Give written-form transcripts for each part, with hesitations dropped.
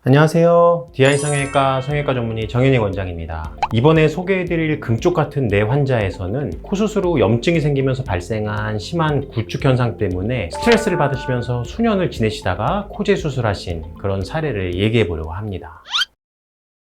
안녕하세요. DI 성형외과 성형외과 전문의 정현익 원장입니다. 이번에 소개해드릴 금쪽 같은 뇌 환자에서는 코 수술 후 염증이 생기면서 발생한 심한 구축 현상 때문에 스트레스를 받으시면서 수년을 지내시다가 코제 수술하신 그런 사례를 얘기해 보려고 합니다.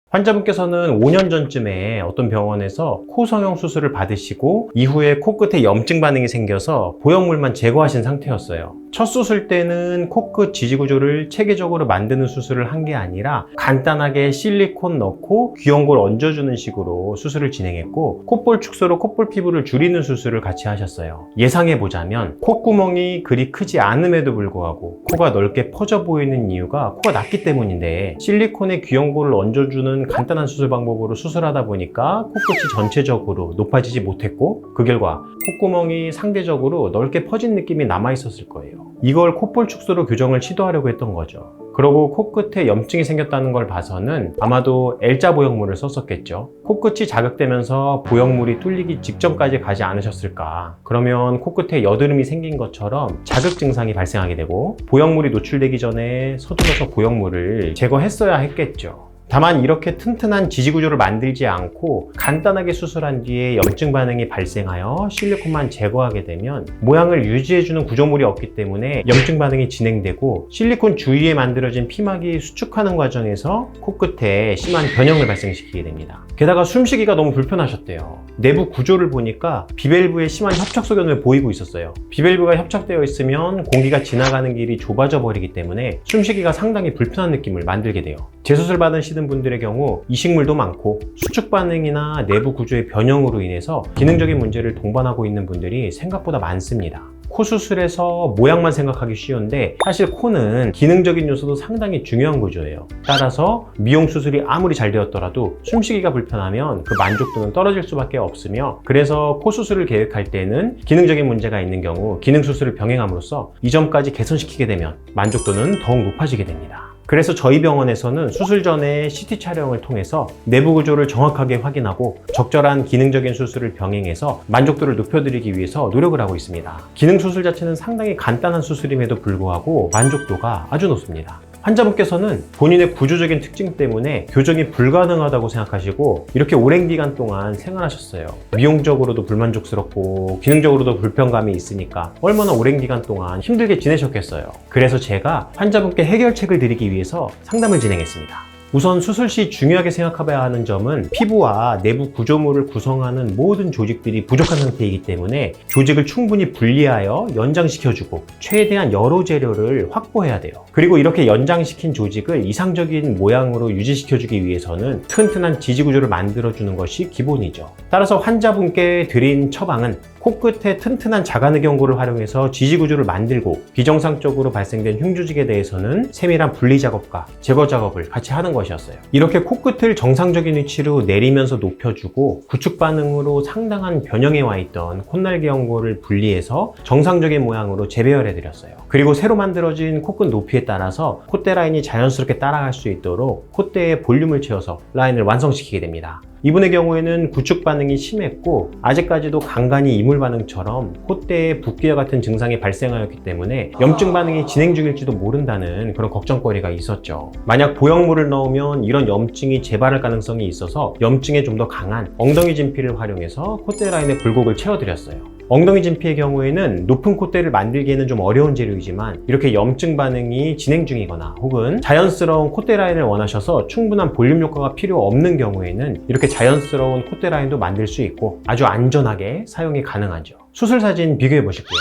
환자분께서는 5년 전쯤에 어떤 병원에서 코 성형 수술을 받으시고 이후에 코끝에 염증 반응이 생겨서 보형물만 제거하신 상태였어요. 첫 수술 때는 코끝 지지구조를 체계적으로 만드는 수술을 한 게 아니라 간단하게 실리콘 넣고 귀연골 얹어주는 식으로 수술을 진행했고, 콧볼 축소로 콧볼 피부를 줄이는 수술을 같이 하셨어요. 예상해보자면 콧구멍이 그리 크지 않음에도 불구하고 코가 넓게 퍼져 보이는 이유가 코가 낮기 때문인데, 실리콘에 귀연골을 얹어주는 간단한 수술 방법으로 수술하다 보니까 코끝이 전체적으로 높아지지 못했고, 그 결과 콧구멍이 상대적으로 넓게 퍼진 느낌이 남아있었을 거예요. 이걸 콧볼 축소로 교정을 시도하려고 했던 거죠. 그러고 코끝에 염증이 생겼다는 걸 봐서는 아마도 L자 보형물을 썼었겠죠. 코끝이 자극되면서 보형물이 뚫리기 직전까지 가지 않으셨을까. 그러면 코끝에 여드름이 생긴 것처럼 자극 증상이 발생하게 되고, 보형물이 노출되기 전에 서둘러서 보형물을 제거했어야 했겠죠. 다만 이렇게 튼튼한 지지구조를 만들지 않고 간단하게 수술한 뒤에 염증 반응이 발생하여 실리콘만 제거하게 되면 모양을 유지해주는 구조물이 없기 때문에 염증 반응이 진행되고, 실리콘 주위에 만들어진 피막이 수축하는 과정에서 코끝에 심한 변형을 발생시키게 됩니다. 게다가 숨쉬기가 너무 불편하셨대요. 내부 구조를 보니까 비밸브에 심한 협착 소견을 보이고 있었어요. 비밸브가 협착되어 있으면 공기가 지나가는 길이 좁아져 버리기 때문에 숨쉬기가 상당히 불편한 느낌을 만들게 돼요. 재수술 받은 분들의 경우 이식물도 많고 수축 반응이나 내부 구조의 변형으로 인해서 기능적인 문제를 동반하고 있는 분들이 생각보다 많습니다. 코 수술에서 모양만 생각하기 쉬운데 사실 코는 기능적인 요소도 상당히 중요한 구조예요. 따라서 미용 수술이 아무리 잘 되었더라도 숨쉬기가 불편하면 그 만족도는 떨어질 수밖에 없으며, 그래서 코 수술을 계획할 때는 기능적인 문제가 있는 경우 기능 수술을 병행함으로써 이 점까지 개선시키게 되면 만족도는 더욱 높아지게 됩니다. 그래서 저희 병원에서는 수술 전에 CT 촬영을 통해서 내부 구조를 정확하게 확인하고 적절한 기능적인 수술을 병행해서 만족도를 높여드리기 위해서 노력을 하고 있습니다. 기능 수술 자체는 상당히 간단한 수술임에도 불구하고 만족도가 아주 높습니다. 환자분께서는 본인의 구조적인 특징 때문에 교정이 불가능하다고 생각하시고 이렇게 오랜 기간 동안 생활하셨어요. 미용적으로도 불만족스럽고 기능적으로도 불편감이 있으니까 얼마나 오랜 기간 동안 힘들게 지내셨겠어요. 그래서 제가 환자분께 해결책을 드리기 위해서 상담을 진행했습니다. 우선 수술 시 중요하게 생각해야 하는 점은 피부와 내부 구조물을 구성하는 모든 조직들이 부족한 상태이기 때문에 조직을 충분히 분리하여 연장시켜주고 최대한 여러 재료를 확보해야 돼요. 그리고 이렇게 연장시킨 조직을 이상적인 모양으로 유지시켜주기 위해서는 튼튼한 지지구조를 만들어주는 것이 기본이죠. 따라서 환자분께 드린 처방은 코끝에 튼튼한 자가늑연골을 활용해서 지지구조를 만들고, 비정상적으로 발생된 흉조직에 대해서는 세밀한 분리 작업과 제거 작업을 같이 하는 것이었어요. 이렇게 코끝을 정상적인 위치로 내리면서 높여주고 구축 반응으로 상당한 변형에 와 있던 콧날개 연골을 분리해서 정상적인 모양으로 재배열해 드렸어요. 그리고 새로 만들어진 코끝 높이에 따라서 콧대 라인이 자연스럽게 따라갈 수 있도록 콧대에 볼륨을 채워서 라인을 완성시키게 됩니다. 이분의 경우에는 구축 반응이 심했고 아직까지도 간간히 이물 반응처럼 콧대에 붓기와 같은 증상이 발생하였기 때문에 염증 반응이 진행 중일지도 모른다는 그런 걱정거리가 있었죠. 만약 보형물을 넣으면 이런 염증이 재발할 가능성이 있어서 염증에 좀 더 강한 엉덩이 진피를 활용해서 콧대 라인에 굴곡을 채워드렸어요. 엉덩이 진피의 경우에는 높은 콧대를 만들기에는 좀 어려운 재료이지만, 이렇게 염증 반응이 진행 중이거나 혹은 자연스러운 콧대 라인을 원하셔서 충분한 볼륨 효과가 필요 없는 경우에는 이렇게 자연스러운 콧대 라인도 만들 수 있고 아주 안전하게 사용이 가능하죠. 수술 사진 비교해 보실게요.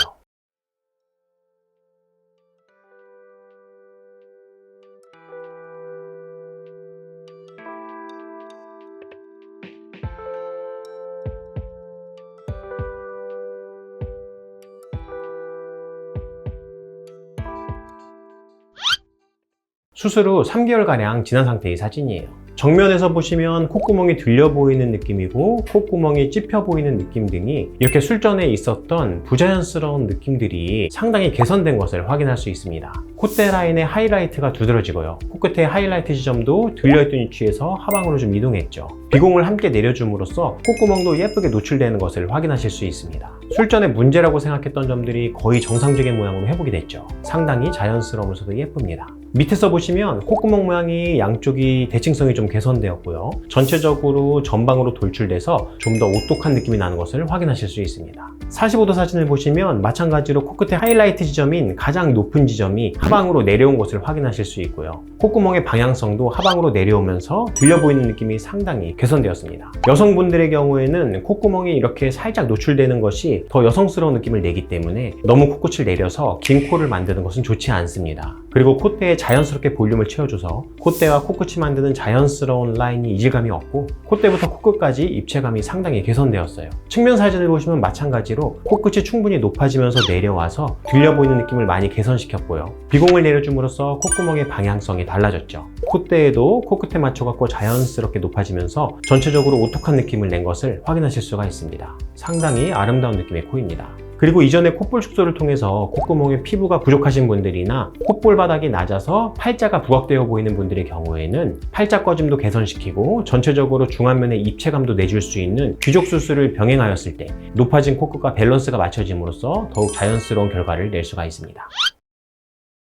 수술 후 3개월가량 지난 상태의 사진이에요. 정면에서 보시면 콧구멍이 들려 보이는 느낌이고 콧구멍이 찝혀 보이는 느낌 등이 이렇게 술전에 있었던 부자연스러운 느낌들이 상당히 개선된 것을 확인할 수 있습니다. 콧대 라인의 하이라이트가 두드러지고요. 코끝의 하이라이트 지점도 들려있던 위치에서 하방으로 좀 이동했죠. 비공을 함께 내려줌으로써 콧구멍도 예쁘게 노출되는 것을 확인하실 수 있습니다. 술전에 문제라고 생각했던 점들이 거의 정상적인 모양으로 회복이 됐죠. 상당히 자연스러우면서도 예쁩니다. 밑에서 보시면 콧구멍 모양이 양쪽이 대칭성이 좀 개선되었고요. 전체적으로 전방으로 돌출돼서 좀 더 오똑한 느낌이 나는 것을 확인하실 수 있습니다. 45도 사진을 보시면 마찬가지로 코끝의 하이라이트 지점인 가장 높은 지점이 하방으로 내려온 것을 확인하실 수 있고요. 콧구멍의 방향성도 하방으로 내려오면서 들려 보이는 느낌이 상당히 개선되었습니다. 여성분들의 경우에는 콧구멍이 이렇게 살짝 노출되는 것이 더 여성스러운 느낌을 내기 때문에 너무 코끝을 내려서 긴 코를 만드는 것은 좋지 않습니다. 그리고 콧대에 자연스럽게 볼륨을 채워줘서 콧대와 코끝이 만드는 자연스러운 라인이 이질감이 없고 콧대부터 코끝까지 입체감이 상당히 개선되었어요. 측면 사진을 보시면 마찬가지로 코끝이 충분히 높아지면서 내려와서 들려 보이는 느낌을 많이 개선시켰고요. 비공을 내려줌으로써 콧구멍의 방향성이 달라졌죠. 콧대에도 코끝에 맞춰갖고 자연스럽게 높아지면서 전체적으로 오똑한 느낌을 낸 것을 확인하실 수가 있습니다. 상당히 아름다운 느낌의 코입니다. 그리고 이전에 콧볼 축소를 통해서 콧구멍에 피부가 부족하신 분들이나 콧볼 바닥이 낮아서 팔자가 부각되어 보이는 분들의 경우에는 팔자 꺼짐도 개선시키고 전체적으로 중안면의 입체감도 내줄 수 있는 귀족 수술을 병행하였을 때 높아진 코끝과 밸런스가 맞춰짐으로써 더욱 자연스러운 결과를 낼 수가 있습니다.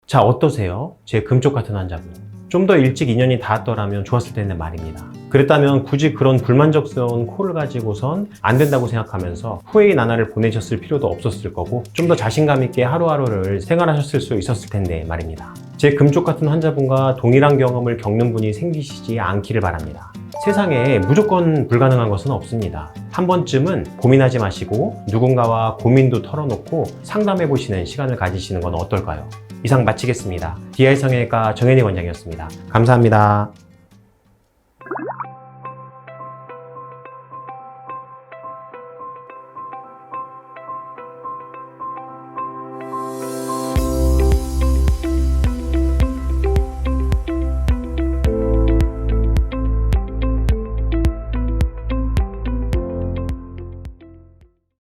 자, 어떠세요? 제 금쪽 같은 환자분. 좀 더 일찍 인연이 닿았더라면 좋았을 텐데 말입니다. 그랬다면 굳이 그런 불만족스러운 코를 가지고선 안 된다고 생각하면서 후회의 나날을 보내셨을 필요도 없었을 거고 좀 더 자신감 있게 하루하루를 생활하셨을 수 있었을 텐데 말입니다. 제 금쪽 같은 환자분과 동일한 경험을 겪는 분이 생기시지 않기를 바랍니다. 세상에 무조건 불가능한 것은 없습니다. 한 번쯤은 고민하지 마시고 누군가와 고민도 털어놓고 상담해 보시는 시간을 가지시는 건 어떨까요? 이상 마치겠습니다. DI 성형외과 정현희 원장이었습니다. 감사합니다.